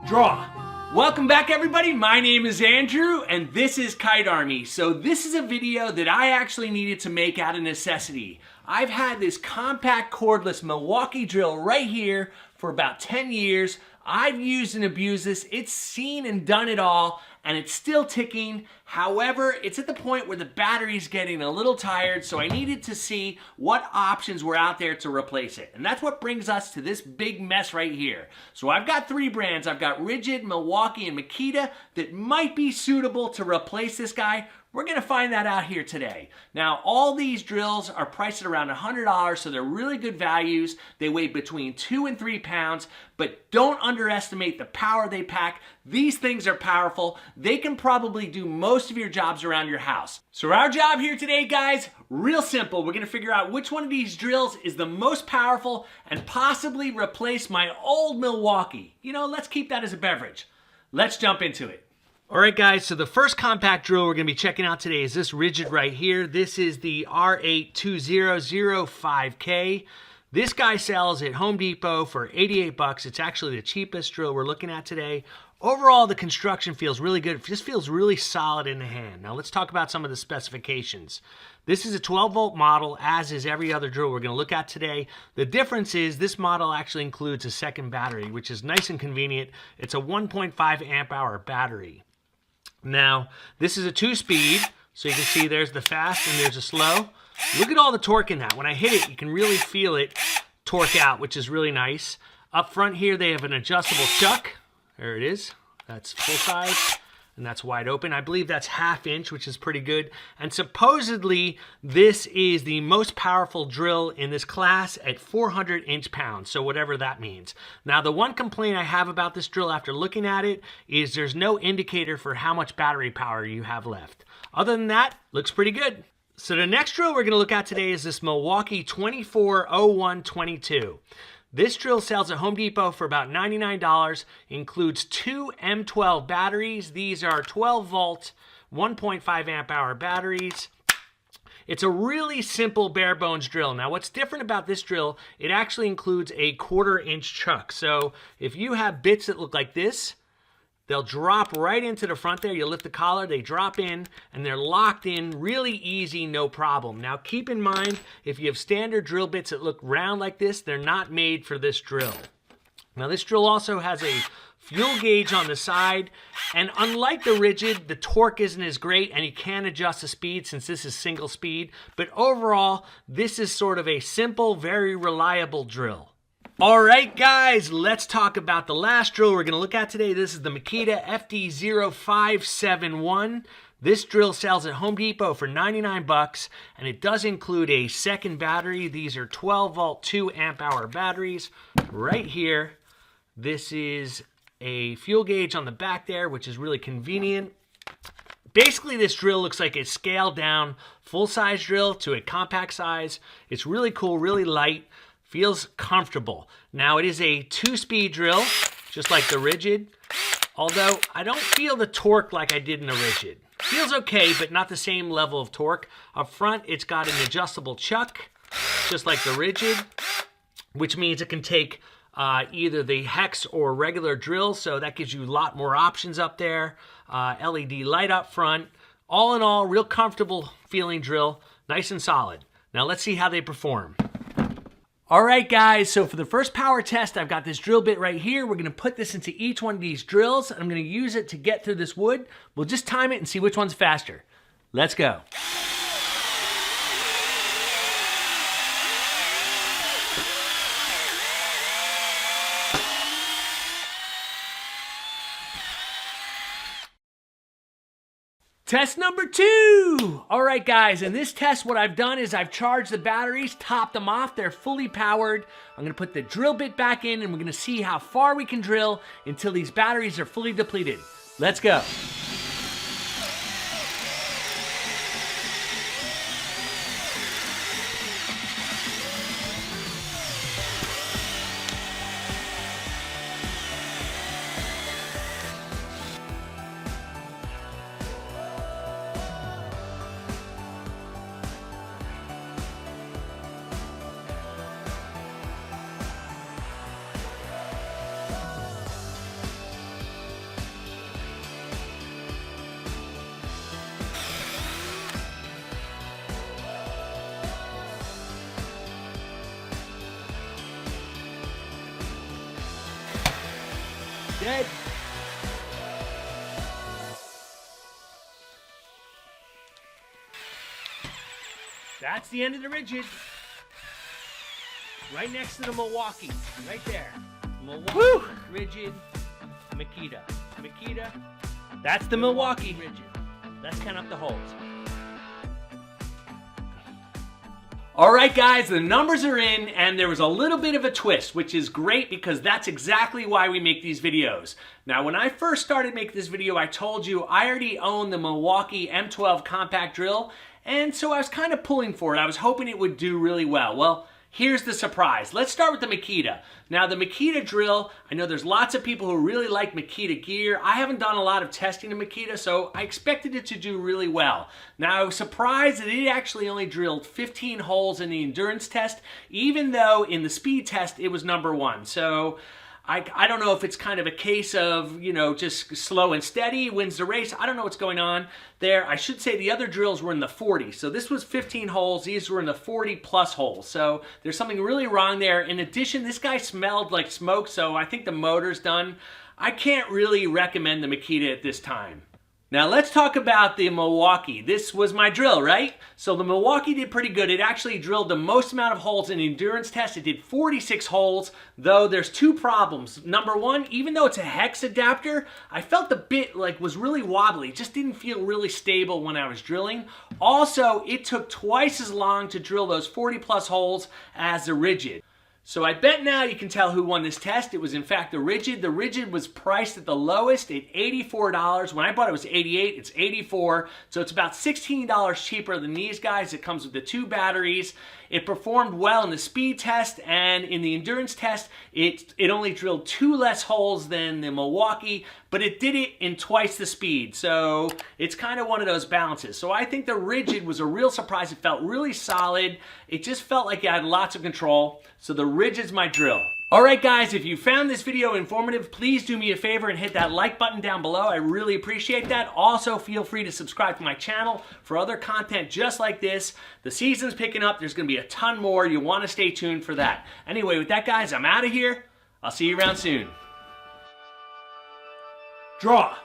Draw. Welcome back everybody, my name is Andrew and this is Kite Army. So this is a video that I actually needed to make out of necessity. I've had this compact cordless Milwaukee drill right here for about 10 years. I've used and abused this. It's seen and done it all and it's still ticking. However, it's at the point where the battery's getting a little tired, so I needed to see what options were out there to replace it. And that's what brings us to this big mess right here. So I've got three brands. I've got Rigid, Milwaukee, and Makita that might be suitable to replace this guy. We're gonna find that out here today. Now, all these drills are priced at around $100, so they're really good values. They weigh between 2 and 3 pounds, but don't underestimate the power they pack. These things are powerful. They can probably do most of your jobs around your house. So our job here today, guys, real simple. We're gonna figure out which one of these drills is the most powerful and possibly replace my old Milwaukee. You know, let's keep that as a beverage. Let's jump into it. All right, guys, so the first compact drill we're gonna be checking out today is this Rigid right here. This is the R82005K. This guy sells at Home Depot for 88 bucks. It's actually the cheapest drill we're looking at today. Overall, the construction feels really good. It just feels really solid in the hand. Now let's talk about some of the specifications. This is a 12-volt model, as is every other drill we're gonna look at today. The difference is this model actually includes a second battery, which is nice and convenient. It's a 1.5 amp hour battery. Now, this is a 2-speed, so you can see there's the fast and there's a slow. Look at all the torque in that. When I hit it, you can really feel it torque out, which is really nice. Up front here, they have an adjustable chuck. There it is. That's full size, and that's wide open. I believe that's 1/2 inch, which is pretty good. And supposedly, this is the most powerful drill in this class at 400 inch-pounds, so whatever that means. Now, the one complaint I have about this drill after looking at it is there's no indicator for how much battery power you have left. Other than that, looks pretty good. So the next drill we're gonna look at today is this Milwaukee 240122. This drill sells at Home Depot for about $99, includes 2 M12 batteries. These are 12-volt, 1.5 amp hour batteries. It's a really simple bare bones drill. Now what's different about this drill, it actually includes a 1/4 inch chuck. So if you have bits that look like this, they'll drop right into the front there. You lift the collar, they drop in, and they're locked in really easy, no problem. Now keep in mind, if you have standard drill bits that look round like this, they're not made for this drill. Now this drill also has a fuel gauge on the side, and unlike the Rigid, the torque isn't as great, and you can adjust the speed since this is single speed, but overall, this is sort of a simple, very reliable drill. All right, guys, let's talk about the last drill we're gonna look at today. This is the Makita FT0571. This drill sells at Home Depot for 99 bucks, and it does include a second battery. These are 12-volt, 2 amp hour batteries. Right here, this is a fuel gauge on the back there, which is really convenient. Basically, this drill looks like a scaled down full-size drill to a compact size. It's really cool, really light. Feels comfortable. Now it is a 2-speed drill, just like the Rigid, although I don't feel the torque like I did in the Rigid. Feels okay, but not the same level of torque. Up front, it's got an adjustable chuck, just like the Rigid, which means it can take either the hex or regular drill, so that gives you a lot more options up there. LED light up front. All in all, real comfortable feeling drill, nice and solid. Now let's see how they perform. All right, guys, so for the first power test, I've got this drill bit right here. We're gonna put this into each one of these drills, and I'm gonna use it to get through this wood. We'll just time it and see which one's faster. Let's go. Test number 2. All right, guys, in this test, what I've done is I've charged the batteries, topped them off. They're fully powered. I'm gonna put the drill bit back in, and we're gonna see how far we can drill until these batteries are fully depleted. Let's go. Good. That's the end of the Rigid. Right next to the Milwaukee, right there. Milwaukee Rigid Makita. Makita. That's the Milwaukee Rigid. Let's count up the holes. All right, guys, the numbers are in, and there was a little bit of a twist, which is great because that's exactly why we make these videos. Now, when I first started making this video, I told you I already own the Milwaukee M12 compact drill, and so I was kind of pulling for it. I was hoping it would do really well. Well, here's the surprise. Let's start with the Makita. Now, the Makita drill, I know there's lots of people who really like Makita gear. I haven't done a lot of testing of Makita, so I expected it to do really well. Now, I was surprised that it actually only drilled 15 holes in the endurance test, even though in the speed test it was #1. So I don't know if it's kind of a case of, you know, just slow and steady, wins the race. I don't know what's going on there. I should say the other drills were in the 40s. So this was 15 holes. These were in the 40+ holes. So there's something really wrong there. In addition, this guy smelled like smoke, so I think the motor's done. I can't really recommend the Makita at this time. Now let's talk about the Milwaukee. This was my drill, right? So the Milwaukee did pretty good. It actually drilled the most amount of holes in the endurance test. It did 46 holes, though there's two problems. Number one, even though it's a hex adapter, I felt the bit was really wobbly. It just didn't feel really stable when I was drilling. Also, it took twice as long to drill those 40+ holes as the Rigid. So I bet now you can tell who won this test. It was in fact the Rigid. The Rigid was priced at the lowest at $84. When I bought it, it was $88. It's $84. So it's about $16 cheaper than these guys. It comes with the 2 batteries. It performed well in the speed test, and in the endurance test, it only drilled 2 less holes than the Milwaukee, but it did it in twice the speed. So it's kind of one of those balances. So I think the Rigid was a real surprise. It felt really solid. It just felt like it had lots of control. So the Rigid's my drill. All right, guys, if you found this video informative, please do me a favor and hit that like button down below. I really appreciate that. Also, feel free to subscribe to my channel for other content just like this. The season's picking up. There's going to be a ton more. You want to stay tuned for that. Anyway, with that, guys, I'm out of here. I'll see you around soon. Draw.